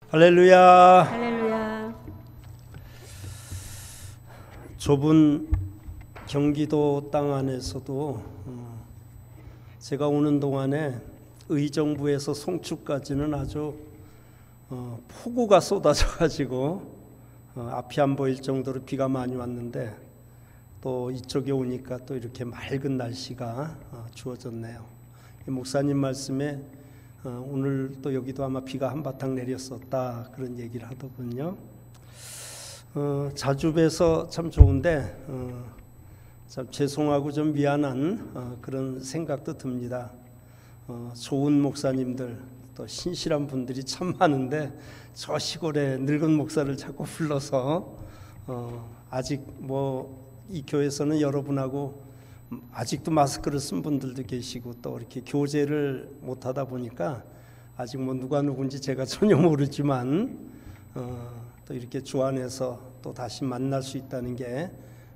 할렐루야. 할렐루야. 좁은 경기도 땅 안에서도 제가 오는 동안에 의정부에서 송축까지는 아주 폭우가 쏟아져 가지고 앞이 안 보일 정도로 비가 많이 왔는데, 또 이쪽에 오니까 또 이렇게 맑은 날씨가 주어졌네요. 목사님 말씀에 오늘 또 여기도 아마 비가 한바탕 내렸었다 그런 얘기를 하더군요. 자주 뵈서 참 좋은데 참 죄송하고 좀 미안한 그런 생각도 듭니다. 좋은 목사님들 또 신실한 분들이 참 많은데 저 시골에 늙은 목사를 자꾸 불러서 아직 뭐 이 교회에서는 여러분하고 아직도 마스크를 쓴 분들도 계시고 또 이렇게 교제를 못하다 보니까 아직 뭐 누가 누군지 제가 전혀 모르지만 또 이렇게 주 안에서 또 다시 만날 수 있다는 게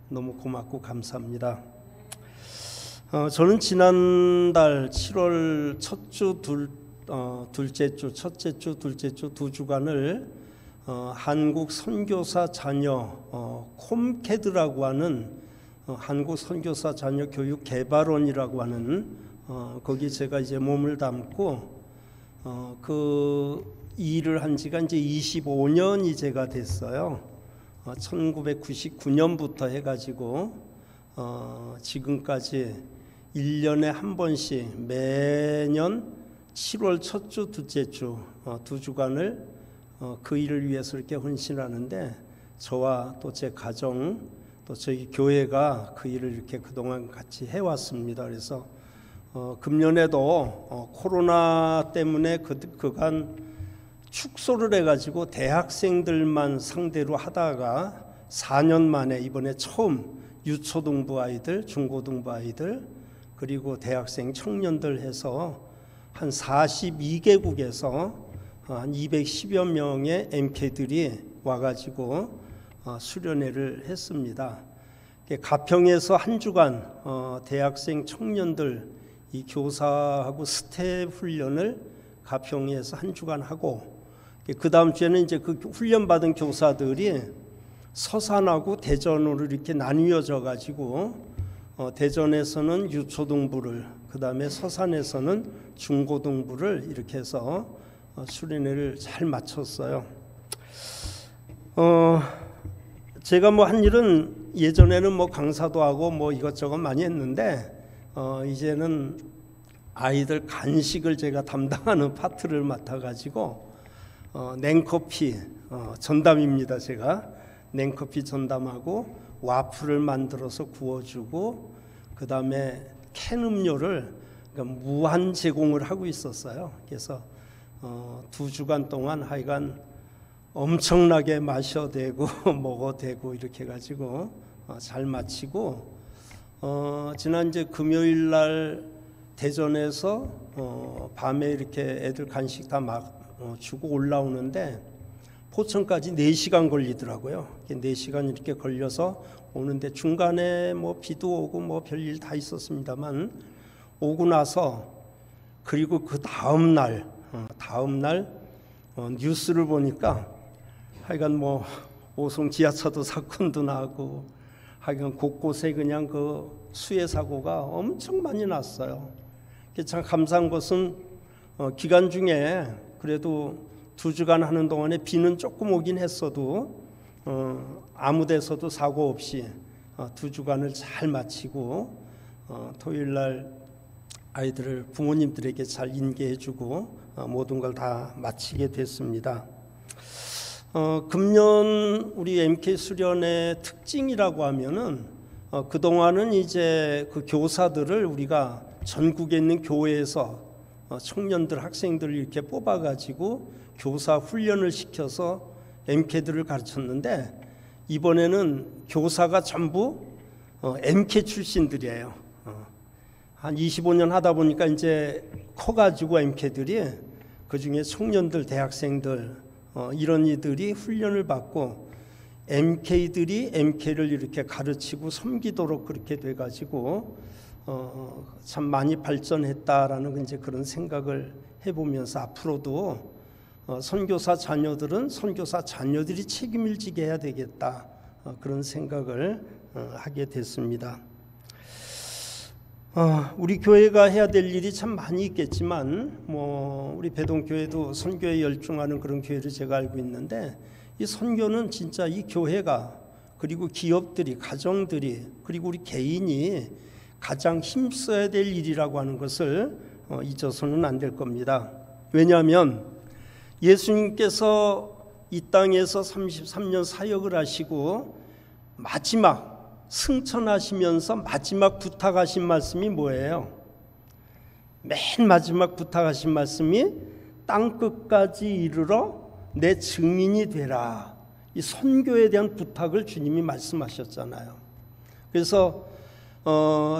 너무 고맙고 감사합니다. 저는 지난달 7월 첫 주, 둘째 주, 첫째 주, 둘째 주 두 주간을 한국 선교사 자녀 콤캐드라고 하는 한국 선교사 자녀 교육 개발원이라고 하는 거기 제가 이제 몸을 담고 그 일을 한 지가 이제 25년이 제가 됐어요. 1999년부터 해가지고 지금까지 1년에 한 번씩 매년 7월 첫 주, 둘째 주 두 주간을 그 일을 위해서 이렇게 헌신하는데, 저와 또 제 가정 또 저희 교회가 그 일을 이렇게 그동안 같이 해왔습니다. 그래서 금년에도 코로나 때문에 그간 축소를 해가지고 대학생들만 상대로 하다가 4년 만에 이번에 처음 유초등부 아이들, 중고등부 아이들, 그리고 대학생 청년들 해서 한 42개국에서 한 210여 명의 MK들이 와가지고 수련회를 했습니다. 가평에서 한 주간 대학생 청년들 이 교사하고 스텝 훈련을 가평에서 한 주간 하고, 그 다음 주에는 이제 그 훈련 받은 교사들이 서산하고 대전으로 이렇게 나뉘어져 가지고 대전에서는 유초등부를, 그 다음에 서산에서는 중고등부를 이렇게 해서 수련회를 잘 마쳤어요. 제가 뭐 한 일은 예전에는 뭐 강사도 하고 뭐 이것저것 많이 했는데 이제는 아이들 간식을 제가 담당하는 파트를 맡아가지고 냉커피 전담입니다. 제가 냉커피 전담하고 와플을 만들어서 구워주고, 그 다음에 캔 음료를 그러니까 무한 제공을 하고 있었어요. 그래서 두 주간 동안 하여간 엄청나게 마셔대고 먹어대고 이렇게 해가지고 잘 마치고, 지난 이제 금요일 날 대전에서 밤에 이렇게 애들 간식 다 주고 올라오는데 포천까지 4시간 걸리더라고요. 4시간 이렇게 걸려서 오는데 중간에 뭐 비도 오고 뭐 별일 다 있었습니다만, 오고 나서 그리고 그 다음 날 뉴스를 보니까 하여간 뭐 오송 지하차도 사건도 나고 하여간 곳곳에 그냥 그 수해 사고가 엄청 많이 났어요. 참 감사한 것은 기간 중에 그래도 두 주간 하는 동안에 비는 조금 오긴 했어도 아무 데서도 사고 없이 두 주간을 잘 마치고 토요일 날 아이들을 부모님들에게 잘 인계해주고 모든 걸 다 마치게 됐습니다. 금년 우리 MK 수련의 특징이라고 하면은 그동안은 이제 그 교사들을 우리가 전국에 있는 교회에서 청년들, 학생들을 이렇게 뽑아가지고 교사 훈련을 시켜서 MK들을 가르쳤는데, 이번에는 교사가 전부 MK 출신들이에요. 한 25년 하다 보니까 이제 커가지고 MK들이 그중에 청년들, 대학생들 이런 이들이 훈련을 받고 MK들이 MK를 이렇게 가르치고 섬기도록 그렇게 돼가지고 참 많이 발전했다라는 이제 그런 생각을 해보면서 앞으로도 선교사 자녀들은 선교사 자녀들이 책임을 지게 해야 되겠다, 그런 생각을 하게 됐습니다. 우리 교회가 해야 될 일이 참 많이 있겠지만 우리 배동교회도 선교에 열중하는 그런 교회를 제가 알고 있는데, 이 선교는 진짜 이 교회가, 그리고 기업들이, 가정들이, 그리고 우리 개인이 가장 힘써야 될 일이라고 하는 것을 잊어서는 안 될 겁니다. 왜냐하면 예수님께서 이 땅에서 33년 사역을 하시고 마지막 승천하시면서 마지막 부탁하신 말씀이 뭐예요? 맨 마지막 부탁하신 말씀이 땅끝까지 이르러 내 증인이 되라. 이 선교에 대한 부탁을 주님이 말씀하셨잖아요. 그래서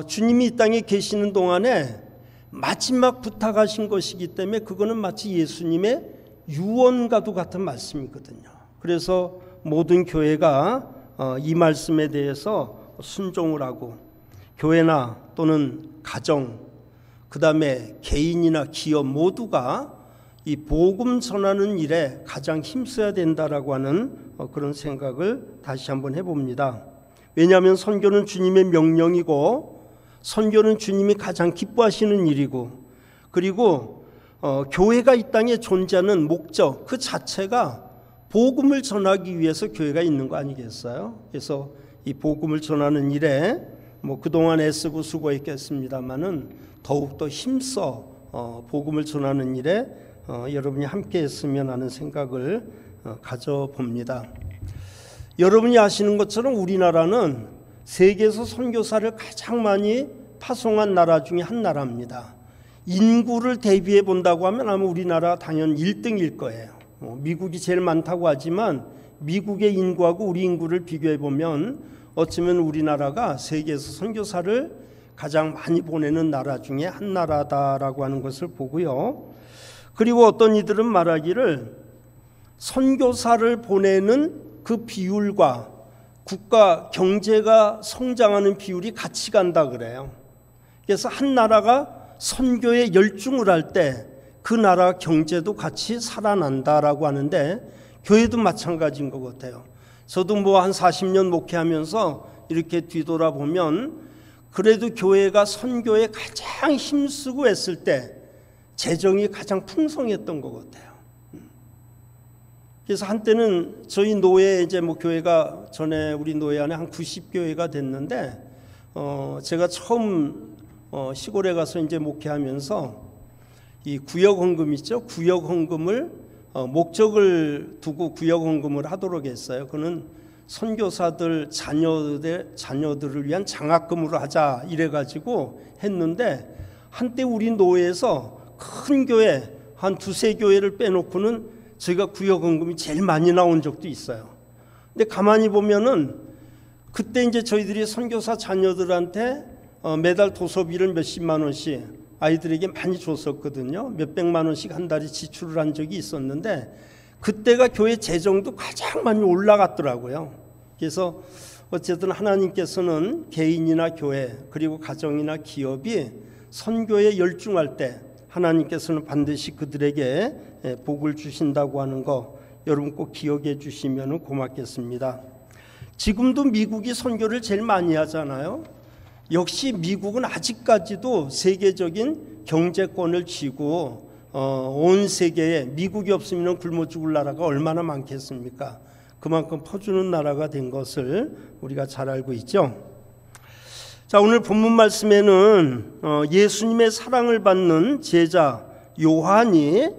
주님이 이 땅에 계시는 동안에 마지막 부탁하신 것이기 때문에 그거는 마치 예수님의 유언과도 같은 말씀이거든요. 그래서 모든 교회가 이 말씀에 대해서 순종을 하고, 교회나 또는 가정, 그 다음에 개인이나 기업 모두가 이 복음 전하는 일에 가장 힘써야 된다라고 하는 그런 생각을 다시 한번 해봅니다. 왜냐하면 선교는 주님의 명령이고, 선교는 주님이 가장 기뻐하시는 일이고, 그리고 교회가 이 땅에 존재하는 목적 그 자체가 복음을 전하기 위해서 교회가 있는 거 아니겠어요? 그래서 이 복음을 전하는 일에 그동안 애쓰고 수고했겠습니다마는 더욱더 힘써 복음을 전하는 일에 여러분이 함께 했으면 하는 생각을 가져봅니다. 여러분이 아시는 것처럼 우리나라는 세계에서 선교사를 가장 많이 파송한 나라 중에 한 나라입니다. 인구를 대비해 본다고 하면 아마 우리나라 당연 1등일 거예요. 미국이 제일 많다고 하지만 미국의 인구하고 우리 인구를 비교해 보면 어쩌면 우리나라가 세계에서 선교사를 가장 많이 보내는 나라 중에 한 나라다라고 하는 것을 보고요. 그리고 어떤 이들은 말하기를 선교사를 보내는 그 비율과 국가 경제가 성장하는 비율이 같이 간다 그래요. 그래서 한 나라가 선교에 열중을 할 때 그 나라 경제도 같이 살아난다라고 하는데, 교회도 마찬가지인 것 같아요. 저도 한 40년 목회하면서 이렇게 뒤돌아보면 그래도 교회가 선교에 가장 힘쓰고 했을 때 재정이 가장 풍성했던 것 같아요. 그래서 한때는 저희 노예 교회가 전에 우리 노예 안에 한 90교회가 됐는데, 제가 처음 시골에 가서 목회하면서 이 구역 헌금 있죠? 구역 헌금을 목적을 두고 구역 헌금을 하도록 했어요. 그는 선교사들 자녀들을 위한 장학금으로 하자 이래가지고 했는데, 한때 우리 노예에서 큰 교회 한 두세 교회를 빼놓고는 저희가 구역 헌금이 제일 많이 나온 적도 있어요. 근데 가만히 보면은 그때 저희들이 선교사 자녀들한테 매달 도서비를 몇십만 원씩 아이들에게 많이 줬었거든요. 몇백만 원씩 한 달에 지출을 한 적이 있었는데, 그때가 교회 재정도 가장 많이 올라갔더라고요. 그래서 어쨌든 하나님께서는 개인이나 교회, 그리고 가정이나 기업이 선교에 열중할 때 하나님께서는 반드시 그들에게 복을 주신다고 하는 거 여러분 꼭 기억해 주시면 고맙겠습니다. 지금도 미국이 선교를 제일 많이 하잖아요. 역시 미국은 아직까지도 세계적인 경제권을 쥐고 온 세계에 미국이 없으면 굶어 죽을 나라가 얼마나 많겠습니까? 그만큼 퍼주는 나라가 된 것을 우리가 잘 알고 있죠. 자, 오늘 본문 말씀에는 예수님의 사랑을 받는 제자 요한이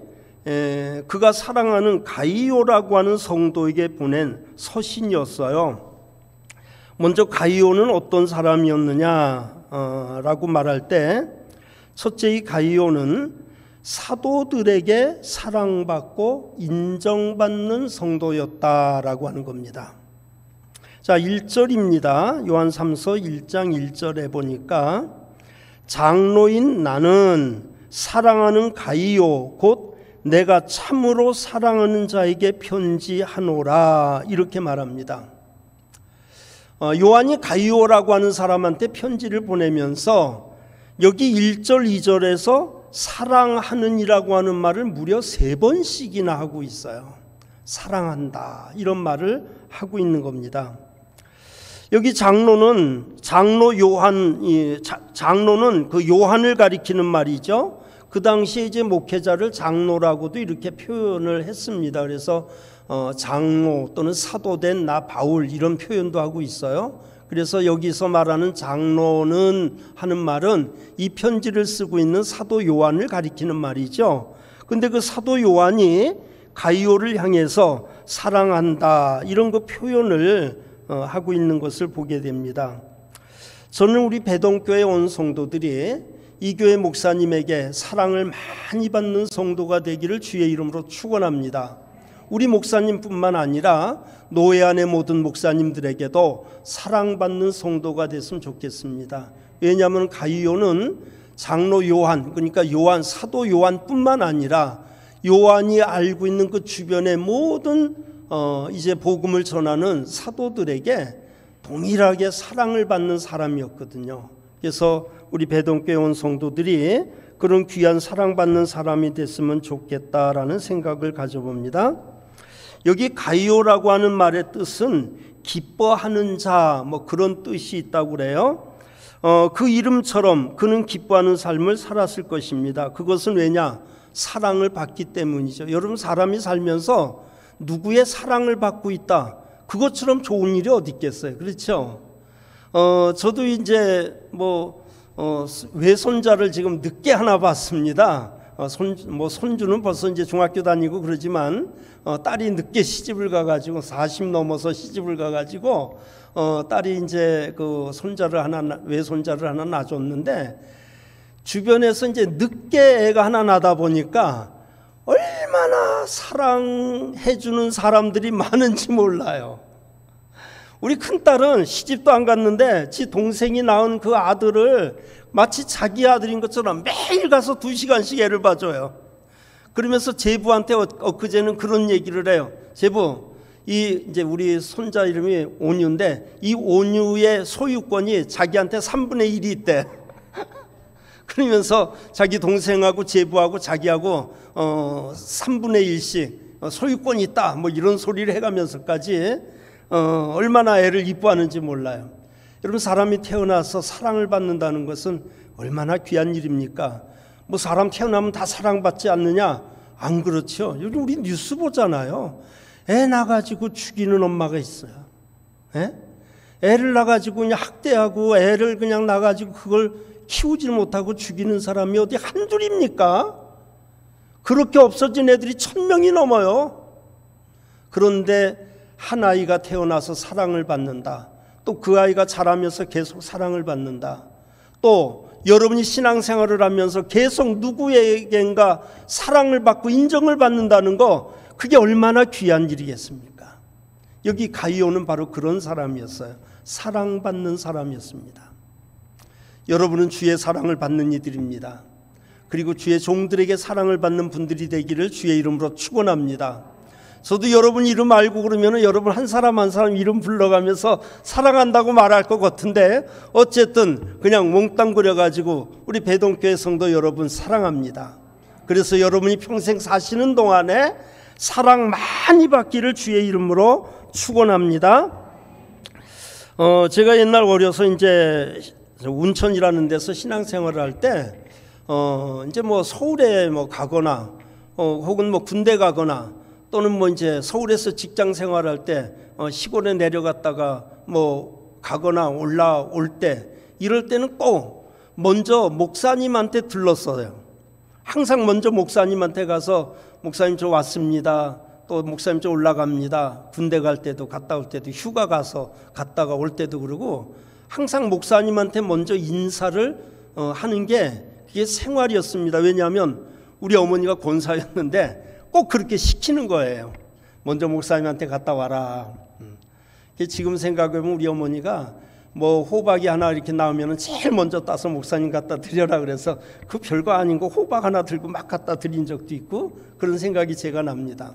그가 사랑하는 가이오라고 하는 성도에게 보낸 서신이었어요. 먼저 가이오는 어떤 사람이었느냐라고 말할 때, 첫째 이 가이오는 사도들에게 사랑받고 인정받는 성도였다라고 하는 겁니다. 자, 1절입니다. 요한 3서 1장 1절에 보니까 장로인 나는 사랑하는 가이오 곧 내가 참으로 사랑하는 자에게 편지하노라 이렇게 말합니다. 요한이 가이오라고 하는 사람한테 편지를 보내면서 여기 1절 2절에서 사랑하는이라고 하는 말을 무려 3번씩이나 하고 있어요. 사랑한다 이런 말을 하고 있는 겁니다. 여기 장로는 그 요한을 가리키는 말이죠. 그 당시에 이제 목회자를 장로라고도 이렇게 표현을 했습니다. 그래서 장로 또는 사도된 나 바울 이런 표현도 하고 있어요. 그래서 여기서 말하는 장로는 하는 말은 이 편지를 쓰고 있는 사도 요한을 가리키는 말이죠. 근데 그 사도 요한이 가이오를 향해서 사랑한다 이런 그 표현을 하고 있는 것을 보게 됩니다. 저는 우리 배동교회 온 성도들이 이 교회 목사님에게 사랑을 많이 받는 성도가 되기를 주의 이름으로 축원합니다. 우리 목사님뿐만 아니라 노예 안의 모든 목사님들에게도 사랑받는 성도가 됐으면 좋겠습니다. 왜냐하면 가이오는 장로 요한, 그러니까 요한, 사도 요한뿐만 아니라 요한이 알고 있는 그 주변의 모든 이제 복음을 전하는 사도들에게 동일하게 사랑을 받는 사람이었거든요. 그래서 우리 배동교회 온 성도들이 그런 귀한 사랑받는 사람이 됐으면 좋겠다라는 생각을 가져봅니다. 여기 가이오라고 하는 말의 뜻은 기뻐하는 자, 뭐 그런 뜻이 있다고 그래요. 그 이름처럼 그는 기뻐하는 삶을 살았을 것입니다. 그것은 왜냐? 사랑을 받기 때문이죠. 여러분, 사람이 살면서 누구의 사랑을 받고 있다, 그것처럼 좋은 일이 어디 있겠어요? 그렇죠? 저도 이제 외손자를 지금 늦게 하나 봤습니다. 손주는 벌써 이제 중학교 다니고 그러지만 딸이 늦게 시집을 가가지고 40 넘어서 시집을 가가지고 딸이 이제 그 외손자를 하나 놔줬는데, 주변에서 이제 늦게 애가 하나 나다 보니까 얼마나 사랑해주는 사람들이 많은지 몰라요. 우리 큰딸은 시집도 안 갔는데 지 동생이 낳은 그 아들을 마치 자기 아들인 것처럼 매일 가서 2시간씩 애를 봐줘요. 그러면서 제부한테 엊그제는 그런 얘기를 해요. 제부, 이제 우리 손자 이름이 온유인데 이 온유의 소유권이 자기한테 3분의 1이 있대. 그러면서 자기 동생하고 제부하고 자기하고 3분의 1씩 소유권이 있다, 뭐 이런 소리를 해가면서까지 얼마나 애를 이뻐하는지 몰라요. 여러분, 사람이 태어나서 사랑을 받는다는 것은 얼마나 귀한 일입니까? 뭐 사람 태어나면 다 사랑받지 않느냐? 안 그렇죠. 요즘 우리 뉴스 보잖아요. 애 낳아가지고 죽이는 엄마가 있어요. 애를 낳아가지고 그냥 학대하고, 애를 그냥 낳아가지고 그걸 키우질 못하고 죽이는 사람이 어디 한둘입니까? 그렇게 없어진 애들이 1000명이 넘어요. 그런데 한 아이가 태어나서 사랑을 받는다. 또 그 아이가 자라면서 계속 사랑을 받는다. 또 여러분이 신앙생활을 하면서 계속 누구에겐가 사랑을 받고 인정을 받는다는 거, 그게 얼마나 귀한 일이겠습니까? 여기 가이오는 바로 그런 사람이었어요. 사랑받는 사람이었습니다. 여러분은 주의 사랑을 받는 이들입니다. 그리고 주의 종들에게 사랑을 받는 분들이 되기를 주의 이름으로 축원합니다. 저도 여러분 이름 알고 그러면 여러분 한 사람 한 사람 이름 불러가면서 사랑한다고 말할 것 같은데, 어쨌든 그냥 몽땅 그려가지고 우리 배동교회 성도 여러분 사랑합니다. 그래서 여러분이 평생 사시는 동안에 사랑 많이 받기를 주의 이름으로 축원합니다. 제가 옛날 어려서 이제 운천이라는 데서 신앙생활을 할 때 이제 뭐 서울에 뭐 가거나 혹은 뭐 군대 가거나 또는 뭐 이제 서울에서 직장 생활할 때 시골에 내려갔다가 뭐 가거나 올라올 때, 이럴 때는 꼭 먼저 목사님한테 들렀어요. 항상 먼저 목사님한테 가서 목사님 저 왔습니다. 또 목사님 저 올라갑니다. 군대 갈 때도 갔다 올 때도 휴가 가서 갔다가 올 때도 그러고 항상 목사님한테 먼저 인사를 하는 게 그게 생활이었습니다. 왜냐하면 우리 어머니가 권사였는데 꼭 그렇게 시키는 거예요. 먼저 목사님한테 갔다 와라. 지금 생각해보면 우리 어머니가 뭐 호박이 하나 이렇게 나오면 제일 먼저 따서 목사님 갖다 드려라 그래서 그 별거 아닌 거 호박 하나 들고 막 갖다 드린 적도 있고, 그런 생각이 제가 납니다.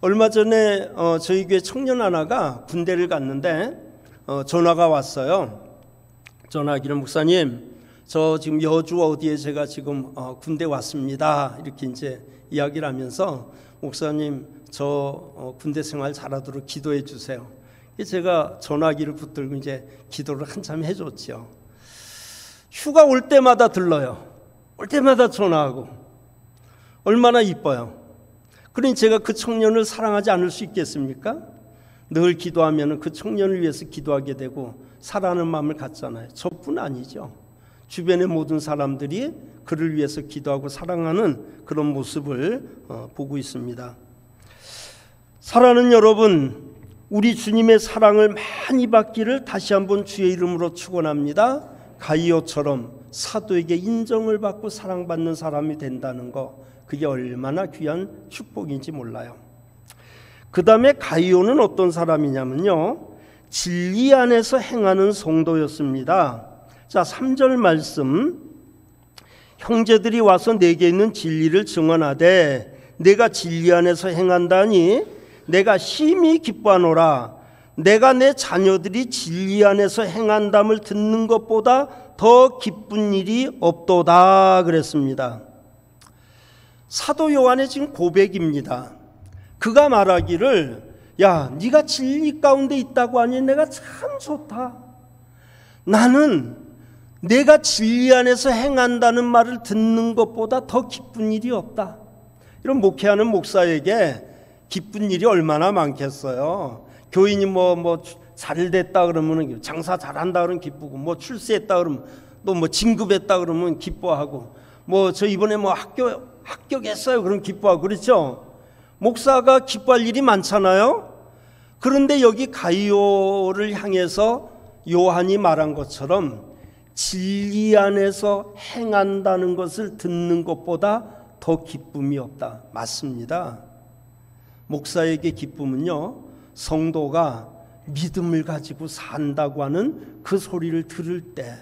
얼마 전에 저희 교회 청년 하나가 군대를 갔는데 전화가 왔어요. 전화기는 목사님, 저 지금 여주 어디에 제가 지금 군대 왔습니다. 이렇게 이제 이야기를 하면서 목사님 저 군대 생활 잘하도록 기도해 주세요. 제가 전화기를 붙들고 이제 기도를 한참 해줬죠. 휴가 올 때마다 들러요. 올 때마다 전화하고 얼마나 이뻐요. 그러니 제가 그 청년을 사랑하지 않을 수 있겠습니까? 늘 기도하면 그 청년을 위해서 기도하게 되고 사랑하는 마음을 갖잖아요. 저뿐 아니죠. 주변의 모든 사람들이 그를 위해서 기도하고 사랑하는 그런 모습을 보고 있습니다. 사랑하는 여러분, 우리 주님의 사랑을 많이 받기를 다시 한번 주의 이름으로 축원합니다. 가이오처럼 사도에게 인정을 받고 사랑받는 사람이 된다는 거, 그게 얼마나 귀한 축복인지 몰라요. 그 다음에 가이오는 어떤 사람이냐면요, 진리 안에서 행하는 성도였습니다. 자, 3절 말씀, 형제들이 와서 내게 있는 진리를 증언하되 내가 진리 안에서 행한다니 내가 심히 기뻐하노라. 내가 내 자녀들이 진리 안에서 행한담을 듣는 것보다 더 기쁜 일이 없도다 그랬습니다. 사도 요한의 지금 고백입니다. 그가 말하기를, 야, 네가 진리 가운데 있다고 하니 내가 참 좋다. 나는 내가 진리 안에서 행한다는 말을 듣는 것보다 더 기쁜 일이 없다. 이런 목회하는 목사에게 기쁜 일이 얼마나 많겠어요. 교인이 잘 됐다 그러면 장사 잘한다 그러면 기쁘고, 출세했다 그러면 또 진급했다 그러면 기뻐하고, 저 이번에 합격했어요 그럼 기뻐하고, 그렇죠? 목사가 기뻐할 일이 많잖아요. 그런데 여기 가이오를 향해서 요한이 말한 것처럼 진리 안에서 행한다는 것을 듣는 것보다 더 기쁨이 없다. 맞습니다. 목사에게 기쁨은요, 성도가 믿음을 가지고 산다고 하는 그 소리를 들을 때,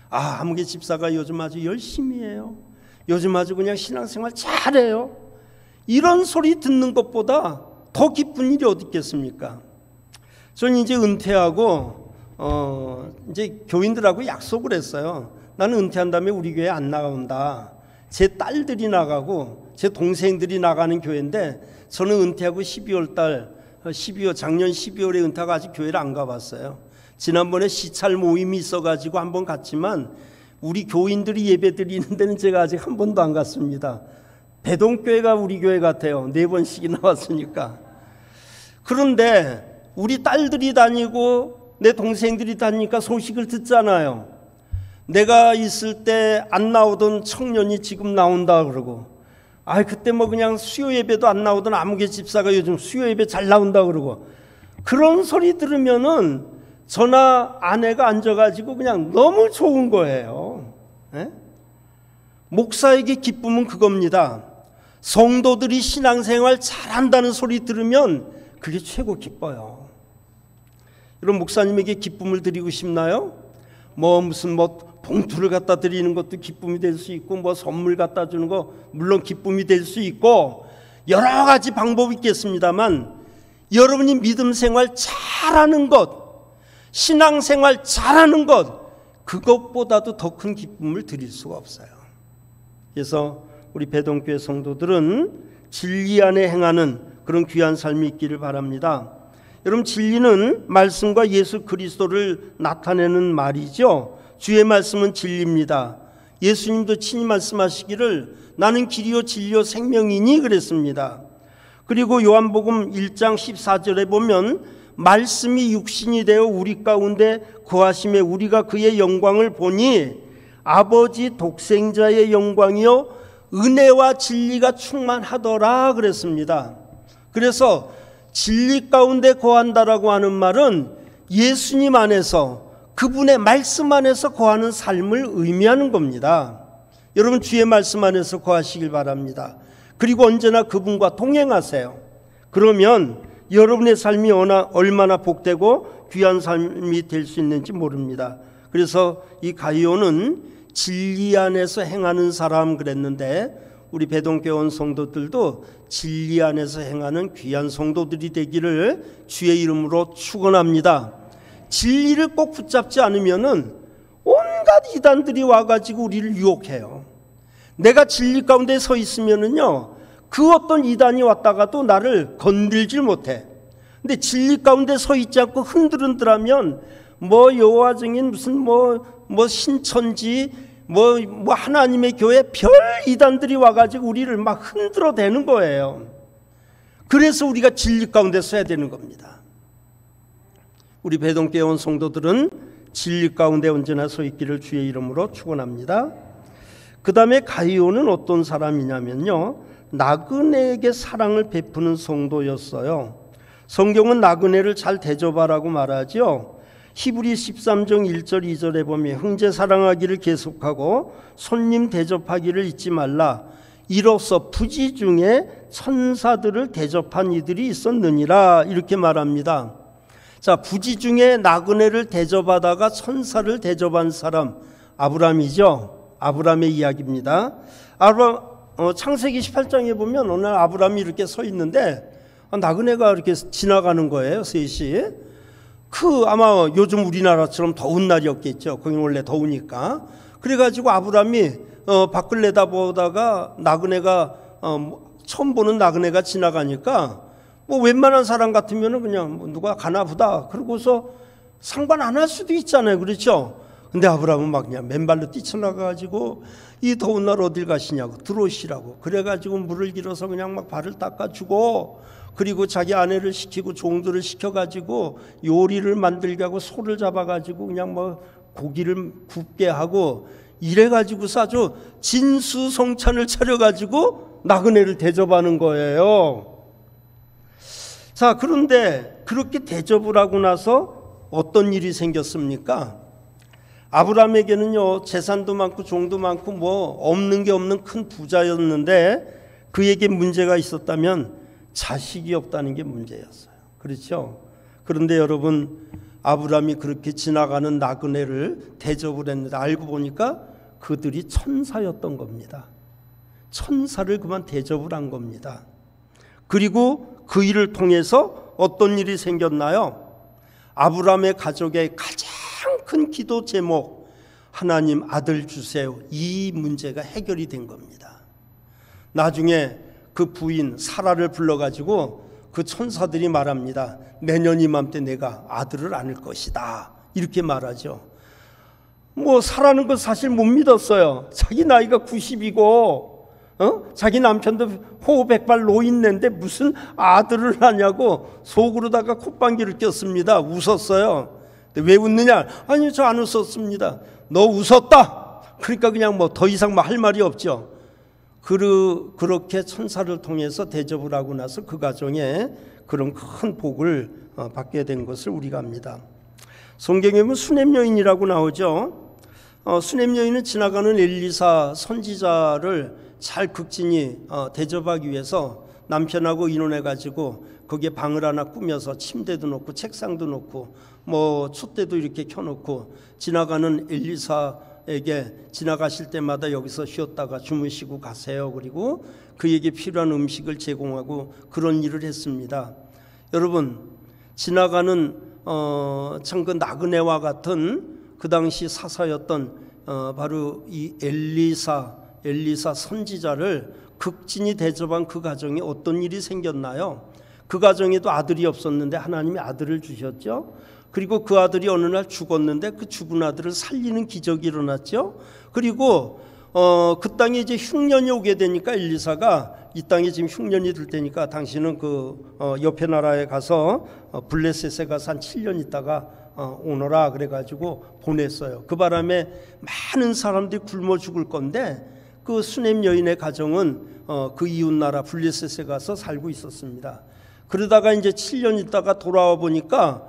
아무개 집사가 요즘 아주 열심히 해요, 요즘 아주 그냥 신앙생활 잘해요, 이런 소리 듣는 것보다 더 기쁜 일이 어디 있겠습니까? 저는 이제 은퇴하고 이제 교인들하고 약속을 했어요. 나는 은퇴한 다음에 우리 교회 안 나간다. 제 딸들이 나가고 제 동생들이 나가는 교회인데, 저는 은퇴하고 작년 12월에 은퇴하고 아직 교회를 안 가봤어요. 지난번에 시찰 모임이 있어가지고 한번 갔지만 우리 교인들이 예배 드리는 데는 제가 아직 한 번도 안 갔습니다. 배동교회가 우리 교회 같아요. 4번씩이나 왔으니까. 그런데 우리 딸들이 다니고 내 동생들이 다니니까 소식을 듣잖아요. 내가 있을 때 안 나오던 청년이 지금 나온다 그러고, 그때 그냥 수요 예배도 안 나오던 아무개 집사가 요즘 수요 예배 잘 나온다 그러고, 그런 소리 들으면은 저나 아내가 앉아가지고 그냥 너무 좋은 거예요. 목사에게 기쁨은 그겁니다. 성도들이 신앙생활 잘한다는 소리 들으면 그게 최고 기뻐요. 이런 목사님에게 기쁨을 드리고 싶나요? 무슨 봉투를 갖다 드리는 것도 기쁨이 될 수 있고, 선물 갖다 주는 거 물론 기쁨이 될 수 있고, 여러 가지 방법이 있겠습니다만, 여러분이 믿음 생활 잘하는 것, 신앙생활 잘하는 것, 그것보다도 더 큰 기쁨을 드릴 수가 없어요. 그래서 우리 배동교회 성도들은 진리 안에 행하는 그런 귀한 삶이 있기를 바랍니다. 여러분, 진리는 말씀과 예수 그리스도를 나타내는 말이죠. 주의 말씀은 진리입니다. 예수님도 친히 말씀하시기를 나는 길이요 진리요 생명이니 그랬습니다. 그리고 요한복음 1장 14절에 보면 말씀이 육신이 되어 우리 가운데 거하심에 우리가 그의 영광을 보니 아버지 독생자의 영광이요 은혜와 진리가 충만하더라 그랬습니다. 그래서 진리 가운데 거한다라고 하는 말은 예수님 안에서, 그분의 말씀 안에서 거하는 삶을 의미하는 겁니다. 여러분, 주의 말씀 안에서 거하시길 바랍니다. 그리고 언제나 그분과 동행하세요. 그러면 여러분의 삶이 얼마나 복되고 귀한 삶이 될 수 있는지 모릅니다. 그래서 이 가이오는 진리 안에서 행하는 사람 그랬는데, 우리 배동교원 성도들도 진리 안에서 행하는 귀한 성도들이 되기를 주의 이름으로 축원합니다. 진리를 꼭 붙잡지 않으면은 온갖 온갖 이단들이 와가지고 우리를 유혹해요. 내가 진리 가운데 서 있으면은요, 그 어떤 이단이 왔다가도 나를 건들질 못해. 근데 진리 가운데 서 있지 않고 흔들흔들하면 뭐 여호와 증인 무슨 뭐 신천지 뭐 하나님의 교회 별 이단들이 와가지고 우리를 막 흔들어 대는 거예요. 그래서 우리가 진리 가운데 서야 되는 겁니다. 우리 배동교회 온 성도들은 진리 가운데 언제나 서 있기를 주의 이름으로 축원합니다. 그 다음에 가이오는 어떤 사람이냐면요, 나그네에게 사랑을 베푸는 성도였어요. 성경은 나그네를 잘 대접하라고 말하죠. 히브리 13장 1절 2절에 보면 형제 사랑하기를 계속하고 손님 대접하기를 잊지 말라. 이로써 부지 중에 천사들을 대접한 이들이 있었느니라, 이렇게 말합니다. 자, 부지 중에 나그네를 대접하다가 천사를 대접한 사람, 아브라함이죠. 아브라함의 이야기입니다. 창세기 18장에 보면 어느 날 아브라함이 이렇게 서 있는데 나그네가 이렇게 지나가는 거예요. 셋이. 아마 요즘 우리나라처럼 더운 날이었겠죠. 거기는 원래 더우니까. 그래가지고 아브라함이 밖을 내다보다가 나그네가 처음 보는 나그네가 지나가니까 뭐 웬만한 사람 같으면 그냥 누가 가나 보다 그러고서 상관 안 할 수도 있잖아요. 그렇죠? 근데 아브라함은 막 그냥 맨발로 뛰쳐나가가지고 이 더운 날 어딜 가시냐고, 들어오시라고. 그래가지고 물을 길어서 그냥 막 발을 닦아주고, 그리고 자기 아내를 시키고 종들을 시켜가지고 요리를 만들게 하고 소를 잡아가지고 그냥 뭐 고기를 굽게 하고 이래가지고서 아주 진수성찬을 차려가지고 나그네를 대접하는 거예요. 자, 그런데 그렇게 대접을 하고 나서 어떤 일이 생겼습니까? 아브라함에게는요, 재산도 많고 종도 많고 뭐 없는 게 없는 큰 부자였는데 그에게 문제가 있었다면 자식이 없다는 게 문제였어요. 그렇죠? 그런데 여러분, 아브라함이 그렇게 지나가는 나그네를 대접을 했는데 알고 보니까 그들이 천사였던 겁니다. 천사를 그만 대접을 한 겁니다. 그리고 그 일을 통해서 어떤 일이 생겼나요? 아브라함의 가족의 가장 큰 기도 제목, 하나님 아들 주세요, 이 문제가 해결이 된 겁니다. 나중에 그 부인 사라를 불러가지고 그 천사들이 말합니다. 내년 이맘때 내가 아들을 안을 것이다, 이렇게 말하죠. 뭐 사라는 건 사실 못 믿었어요. 자기 나이가 90이고 자기 남편도 호백발 노인네인데 무슨 아들을 하냐고 속으로다가 콧방귀를 꼈습니다. 웃었어요. 왜 웃느냐? 아니, 저 안 웃었습니다. 너 웃었다. 그러니까 그냥 뭐 더 이상 할 말이 없죠. 그렇게 천사를 통해서 대접을 하고 나서 그 가정에 그런 큰 복을 받게 된 것을 우리가 압니다. 성경에 보면 수넴 여인이라고 나오죠. 수넴 여인은 지나가는 엘리사 선지자를 잘 극진히 대접하기 위해서 남편하고 의논해가지고 거기에 방을 하나 꾸며서 침대도 놓고 책상도 놓고 뭐 촛대도 이렇게 켜놓고 지나가는 엘리사에게 지나가실 때마다 여기서 쉬었다가 주무시고 가세요. 그리고 그에게 필요한 음식을 제공하고 그런 일을 했습니다. 여러분, 지나가는 참 그 나그네와 같은 그 당시 사사였던 바로 이 엘리사 선지자를 극진히 대접한 그 가정에 어떤 일이 생겼나요? 그 가정에도 아들이 없었는데 하나님이 아들을 주셨죠. 그리고 그 아들이 어느 날 죽었는데 그 죽은 아들을 살리는 기적이 일어났죠. 그리고 그 땅에 이제 흉년이 오게 되니까 엘리사가 이 땅에 지금 흉년이 들 테니까 당신은 그 옆에 나라에 가서 블레셋에 가서 한 7년 있다가 오너라 그래가지고 보냈어요. 그 바람에 많은 사람들이 굶어 죽을 건데 그 수넴 여인의 가정은 그 이웃 나라 블레셋에 가서 살고 있었습니다. 그러다가 이제 7년 있다가 돌아와 보니까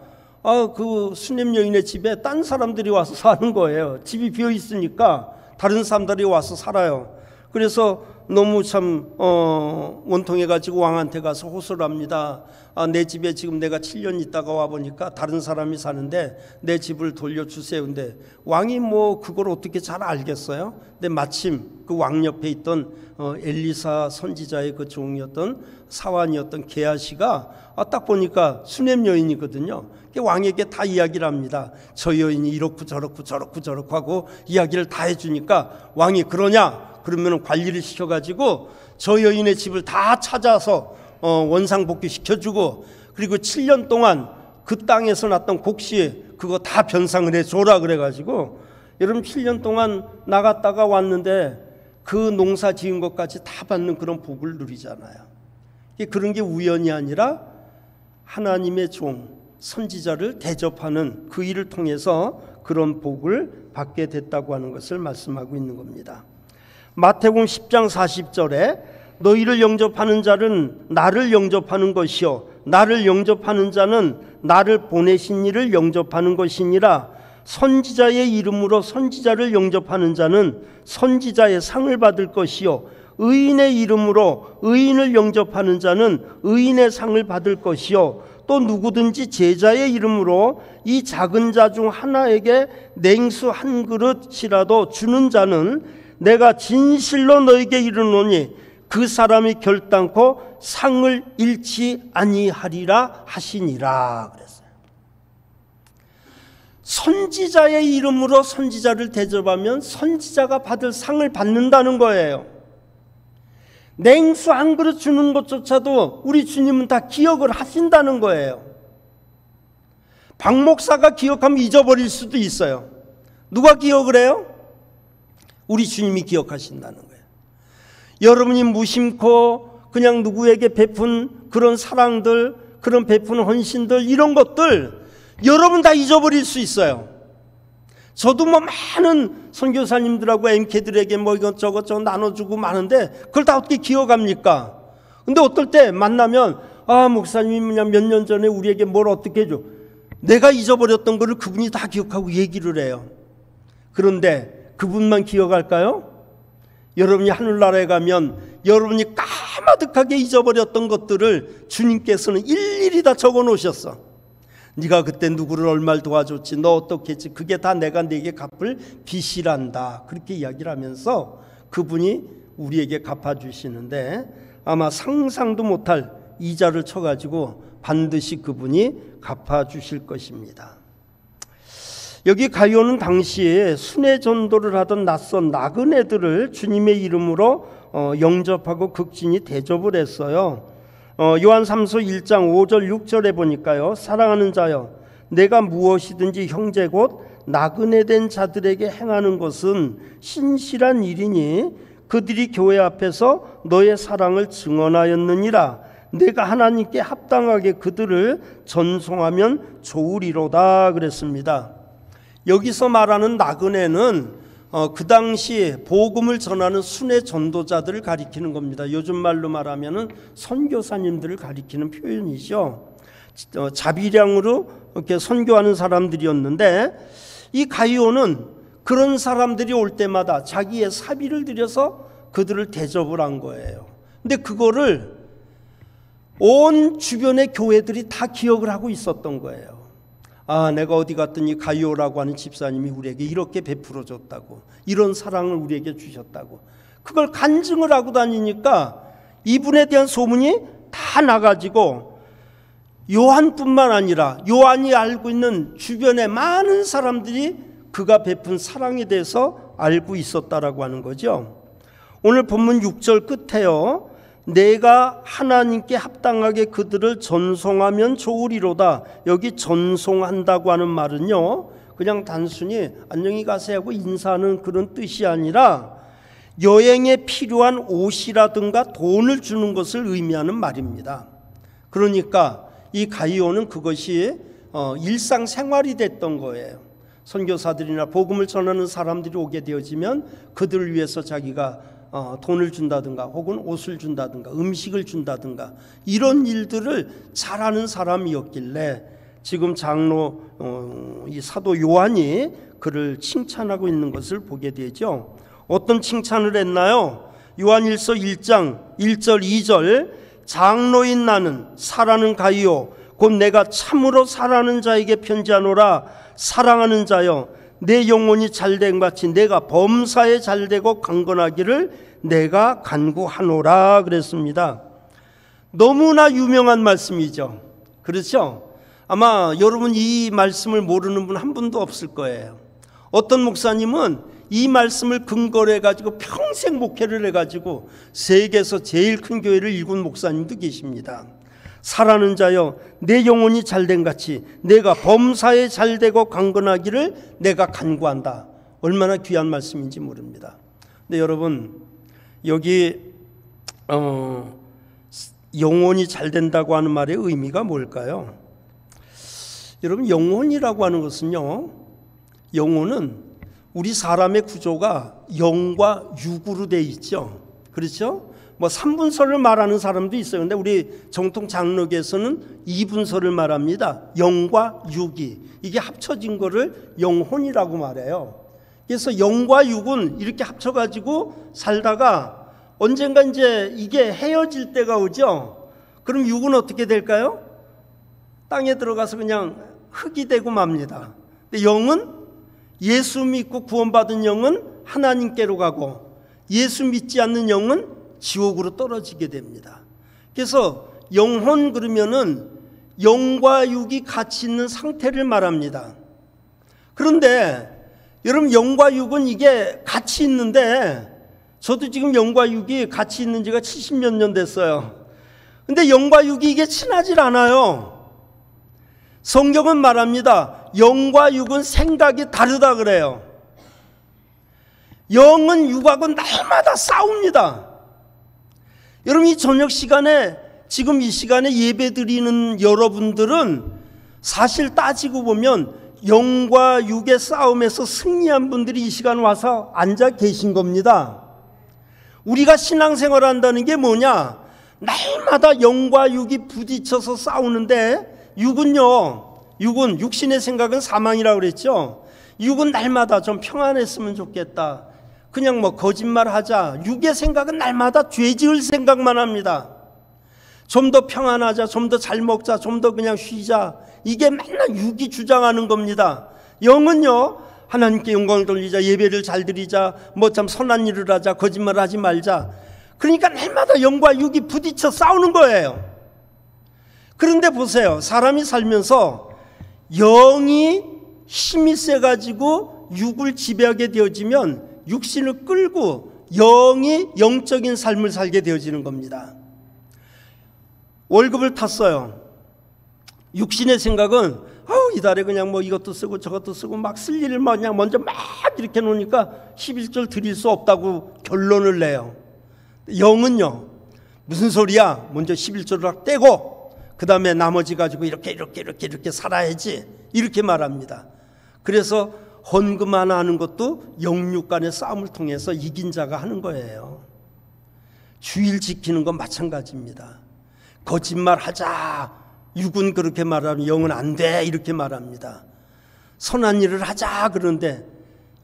그 수넴 여인의 집에 딴 사람들이 와서 사는 거예요. 집이 비어 있으니까 다른 사람들이 와서 살아요. 그래서 너무 참 원통해가지고 왕한테 가서 호소를 합니다. 내 집에 지금 내가 7년 있다가 와보니까 다른 사람이 사는데 내 집을 돌려주세요. 근데 왕이 뭐 그걸 어떻게 잘 알겠어요? 근데 마침 그 왕 옆에 있던 엘리사 선지자의 그 종이었던 사환이었던 게하시가 딱 보니까 수냄 여인이거든요. 왕에게 다 이야기를 합니다. 저 여인이 이렇고 저렇고 저렇고 저렇고 하고 이야기를 다 해주니까 왕이 그러냐? 그러면 관리를 시켜가지고 저 여인의 집을 다 찾아서 원상복귀 시켜주고, 그리고 7년 동안 그 땅에서 났던 곡식 그거 다 변상을 해줘라 그래가지고, 여러분 7년 동안 나갔다가 왔는데 그 농사 지은 것까지 다 받는 그런 복을 누리잖아요. 그런 게 우연이 아니라 하나님의 종 선지자를 대접하는 그 일을 통해서 그런 복을 받게 됐다고 하는 것을 말씀하고 있는 겁니다. 마태복음 10장 40절에 너희를 영접하는 자는 나를 영접하는 것이요 나를 영접하는 자는 나를 보내신 이를 영접하는 것이니라. 선지자의 이름으로 선지자를 영접하는 자는 선지자의 상을 받을 것이요 의인의 이름으로 의인을 영접하는 자는 의인의 상을 받을 것이요 또 누구든지 제자의 이름으로 이 작은 자 중 하나에게 냉수 한 그릇이라도 주는 자는 내가 진실로 너에게 이르노니 그 사람이 결단코 상을 잃지 아니하리라 하시니라 그랬어요. 선지자의 이름으로 선지자를 대접하면 선지자가 받을 상을 받는다는 거예요. 냉수 한 그릇 주는 것조차도 우리 주님은 다 기억을 하신다는 거예요. 박 목사가 기억하면 잊어버릴 수도 있어요. 누가 기억을 해요? 우리 주님이 기억하신다는 거예요. 여러분이 무심코 그냥 누구에게 베푼 그런 사랑들, 그런 베푼 헌신들, 이런 것들 여러분 다 잊어버릴 수 있어요. 저도 뭐 많은 선교사님들하고 MK들에게 뭐 이것저것 나눠주고 많은데 그걸 다 어떻게 기억합니까? 근데 어떨 때 만나면 목사님이 몇 년 전에 우리에게 뭘 어떻게 해줘, 내가 잊어버렸던 거를 그분이 다 기억하고 얘기를 해요. 그런데 그분만 기억할까요? 여러분이 하늘나라에 가면 여러분이 까마득하게 잊어버렸던 것들을 주님께서는 일일이 다 적어 놓으셨어. 네가 그때 누구를 얼마를 도와줬지, 너 어떻게 했지, 그게 다 내가 네게 갚을 빚이란다. 그렇게 이야기를 하면서 그분이 우리에게 갚아주시는데 아마 상상도 못할 이자를 쳐가지고 반드시 그분이 갚아주실 것입니다. 여기 가룟은 당시에 순회 전도를 하던 낯선 나그네들을 주님의 이름으로 영접하고 극진히 대접을 했어요. 요한 3서 1장 5절 6절에 보니까요, 사랑하는 자여 내가 무엇이든지 형제 곧 나그네 된 자들에게 행하는 것은 신실한 일이니 그들이 교회 앞에서 너의 사랑을 증언하였느니라. 내가 하나님께 합당하게 그들을 전송하면 좋으리로다 그랬습니다. 여기서 말하는 나그네는 그 당시 복음을 전하는 순회 전도자들을 가리키는 겁니다. 요즘 말로 말하면 선교사님들을 가리키는 표현이죠. 자비량으로 이렇게 선교하는 사람들이었는데 이 가룟은 그런 사람들이 올 때마다 자기의 사비를 들여서 그들을 대접을 한 거예요. 근데 그거를 온 주변의 교회들이 다 기억을 하고 있었던 거예요. 내가 어디 갔더니 가룟라고 하는 집사님이 우리에게 이렇게 베풀어 줬다고, 이런 사랑을 우리에게 주셨다고. 그걸 간증을 하고 다니니까 이분에 대한 소문이 다 나가지고 요한뿐만 아니라 요한이 알고 있는 주변의 많은 사람들이 그가 베푼 사랑에 대해서 알고 있었다라고 하는 거죠. 오늘 본문 6절 끝에요, 내가 하나님께 합당하게 그들을 전송하면 좋으리로다. 여기 전송한다고 하는 말은요, 그냥 단순히 안녕히 가세요 하고 인사하는 그런 뜻이 아니라 여행에 필요한 옷이라든가 돈을 주는 것을 의미하는 말입니다. 그러니까 이 가룟은 그것이 일상생활이 됐던 거예요. 선교사들이나 복음을 전하는 사람들이 오게 되어지면 그들을 위해서 자기가 돈을 준다든가 혹은 옷을 준다든가 음식을 준다든가 이런 일들을 잘하는 사람이었길래 지금 장로 이 사도 요한이 그를 칭찬하고 있는 것을 보게 되죠. 어떤 칭찬을 했나요? 요한일서 1장 1절 2절 장로인 나는 사랑하는 가이요 곧 내가 참으로 사랑하는 자에게 편지하노라. 사랑하는 자여 내 영혼이 잘된 같이 내가 범사에 잘되고 강건하기를 내가 간구하노라 그랬습니다. 너무나 유명한 말씀이죠. 그렇죠? 아마 여러분 이 말씀을 모르는 분 한 분도 없을 거예요. 어떤 목사님은 이 말씀을 근거로 해가지고 평생 목회를 해가지고 세계에서 제일 큰 교회를 일군 목사님도 계십니다. 사랑하는 자여 내 영혼이 잘된 같이 내가 범사에 잘되고 강건하기를 내가 간구한다. 얼마나 귀한 말씀인지 모릅니다. 근데 여러분 여기 영혼이 잘된다고 하는 말의 의미가 뭘까요? 여러분 영혼이라고 하는 것은요, 영혼은 우리 사람의 구조가 영과 육으로 돼 있죠. 그렇죠? 뭐 3분설을 말하는 사람도 있어요. 근데 우리 정통 장로교에서는 2분설을 말합니다. 영과 육이 이게 합쳐진 거를 영혼이라고 말해요. 그래서 영과 육은 이렇게 합쳐가지고 살다가 언젠가 이제 이게 헤어질 때가 오죠. 그럼 육은 어떻게 될까요? 땅에 들어가서 그냥 흙이 되고 맙니다. 근데 영은 예수 믿고 구원받은 영은 하나님께로 가고 예수 믿지 않는 영은 지옥으로 떨어지게 됩니다. 그래서 영혼 그러면은 영과 육이 같이 있는 상태를 말합니다. 그런데 여러분 영과 육은 이게 같이 있는데 저도 지금 영과 육이 같이 있는 지가 70몇 년 됐어요. 근데 영과 육이 이게 친하질 않아요. 성경은 말합니다. 영과 육은 생각이 다르다 그래요. 영은 육하고 날마다 싸웁니다. 여러분 이 저녁 시간에 지금 이 시간에 예배 드리는 여러분들은 사실 따지고 보면 영과 육의 싸움에서 승리한 분들이 이 시간 와서 앉아 계신 겁니다. 우리가 신앙생활 한다는 게 뭐냐? 날마다 영과 육이 부딪혀서 싸우는데 육은 육신의 생각은 사망이라고 그랬죠. 육은 날마다 좀 평안했으면 좋겠다. 그냥 뭐 거짓말하자. 육의 생각은 날마다 죄 지을 생각만 합니다. 좀 더 평안하자, 좀 더 잘 먹자, 좀 더 그냥 쉬자. 이게 맨날 육이 주장하는 겁니다. 영은요, 하나님께 영광을 돌리자, 예배를 잘 드리자, 뭐 참 선한 일을 하자, 거짓말하지 말자. 그러니까 날마다 영과 육이 부딪혀 싸우는 거예요. 그런데 보세요. 사람이 살면서 영이 힘이 세가지고 육을 지배하게 되어지면 육신을 끌고 영이 영적인 삶을 살게 되어지는 겁니다. 월급을 탔어요. 육신의 생각은 이달에 그냥 뭐 이것도 쓰고 저것도 쓰고 막 쓸 일을 그냥 먼저 막 이렇게 놓으니까 11절 드릴 수 없다고 결론을 내요. 영은요, 무슨 소리야? 먼저 11절을 막 떼고 그 다음에 나머지 가지고 이렇게 살아야지 이렇게 말합니다. 그래서 헌금 하나 하는 것도 영육 간의 싸움을 통해서 이긴 자가 하는 거예요. 주일 지키는 건 마찬가지입니다. 거짓말하자. 육은 그렇게 말하면 영은 안 돼 이렇게 말합니다. 선한 일을 하자 그런데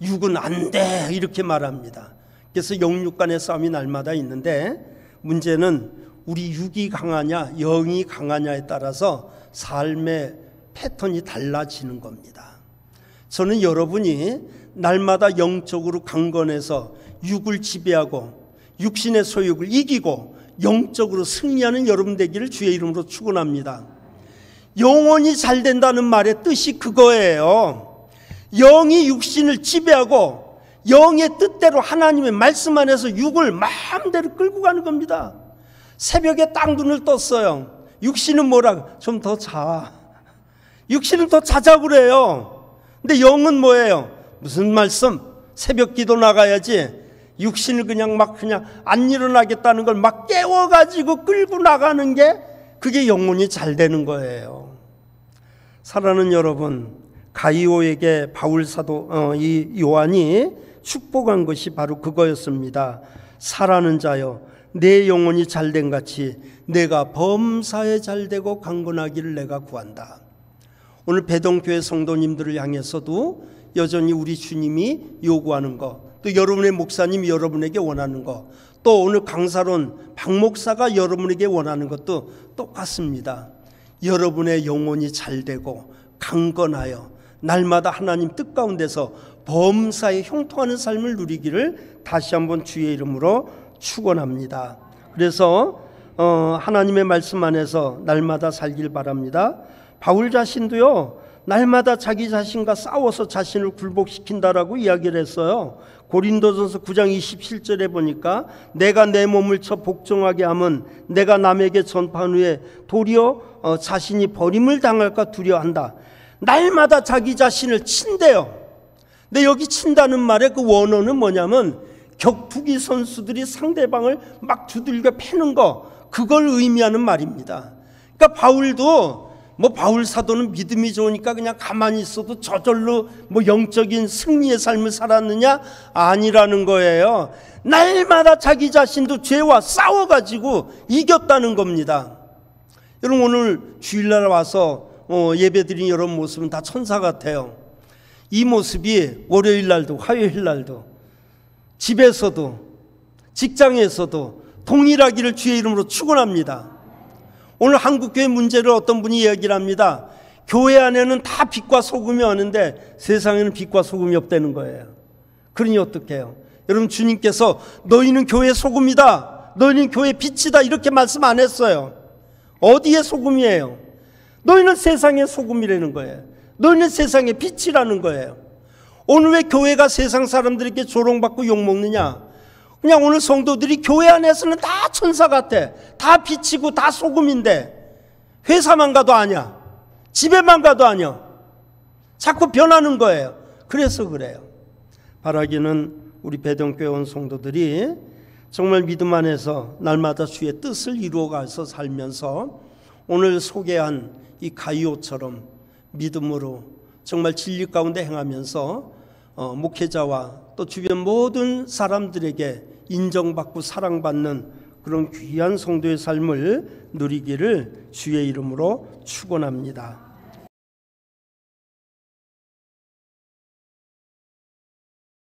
육은 안 돼 이렇게 말합니다. 그래서 영육 간의 싸움이 날마다 있는데 문제는 우리 육이 강하냐 영이 강하냐에 따라서 삶의 패턴이 달라지는 겁니다. 저는 여러분이 날마다 영적으로 강건해서 육을 지배하고 육신의 소욕을 이기고 영적으로 승리하는 여러분 되기를 주의 이름으로 축원합니다. 영혼이 잘 된다는 말의 뜻이 그거예요. 영이 육신을 지배하고 영의 뜻대로 하나님의 말씀 안에서 육을 마음대로 끌고 가는 겁니다. 새벽에 딱 눈을 떴어요. 육신은 뭐라? 좀 더 자. 육신은 더 자자고 그래요. 근데 영은 뭐예요? 무슨 말씀? 새벽 기도 나가야지. 육신을 그냥 안 일어나겠다는 걸 막 깨워가지고 끌고 나가는 게 그게 영혼이 잘 되는 거예요. 사랑하는 여러분, 가이오에게 바울 사도 이 요한이 축복한 것이 바로 그거였습니다. 사랑하는 자여, 내 영혼이 잘된 같이 내가 범사에 잘되고 강건하기를 내가 구한다. 오늘 배동교회 성도님들을 향해서도 여전히 우리 주님이 요구하는 것, 또 여러분의 목사님이 여러분에게 원하는 것, 또 또 오늘 강사론 박 목사가 여러분에게 원하는 것도 똑같습니다. 여러분의 영혼이 잘되고 강건하여 날마다 하나님 뜻 가운데서 범사에 형통하는 삶을 누리기를 다시 한번 주의 이름으로 축원합니다. 그래서 하나님의 말씀 안에서 날마다 살길 바랍니다. 바울 자신도요, 날마다 자기 자신과 싸워서 자신을 굴복시킨다라고 이야기를 했어요. 고린도전서 9장 27절에 보니까 내가 내 몸을 쳐 복종하게 하면 내가 남에게 전파한 후에 도리어 자신이 버림을 당할까 두려워한다. 날마다 자기 자신을 친대요. 근데 여기 친다는 말의 그 원어는 뭐냐면 격투기 선수들이 상대방을 막 두들겨 패는 거, 그걸 의미하는 말입니다. 그러니까 바울도 바울 사도는 믿음이 좋으니까 그냥 가만히 있어도 저절로 영적인 승리의 삶을 살았느냐? 아니라는 거예요. 날마다 자기 자신도 죄와 싸워가지고 이겼다는 겁니다. 여러분, 오늘 주일날 와서 예배드린 여러분 모습은 다 천사 같아요. 이 모습이 월요일 날도 화요일 날도 집에서도 직장에서도 동일하기를 주의 이름으로 축원합니다. 오늘 한국교회 문제를 어떤 분이 이야기를 합니다. 교회 안에는 다 빛과 소금이 오는데 세상에는 빛과 소금이 없다는 거예요. 그러니 어떡해요? 여러분, 주님께서 너희는 교회의 소금이다, 너희는 교회의 빛이다 이렇게 말씀 안 했어요. 어디에 소금이에요? 너희는 세상의 소금이라는 거예요. 너희는 세상의 빛이라는 거예요. 오늘 왜 교회가 세상 사람들에게 조롱받고 욕먹느냐? 그냥 오늘 성도들이 교회 안에서는 다 천사 같아. 다 빛이고 다 소금인데 회사만 가도 아니야, 집에만 가도 아니야. 자꾸 변하는 거예요. 그래서 그래요. 바라기는 우리 배동교회 온 성도들이 정말 믿음 안에서 날마다 주의 뜻을 이루어가서 살면서 오늘 소개한 이 가이오처럼 믿음으로 정말 진리 가운데 행하면서 목회자와 또 주변 모든 사람들에게 인정받고 사랑받는 그런 귀한 성도의 삶을 누리기를 주의 이름으로 축원합니다.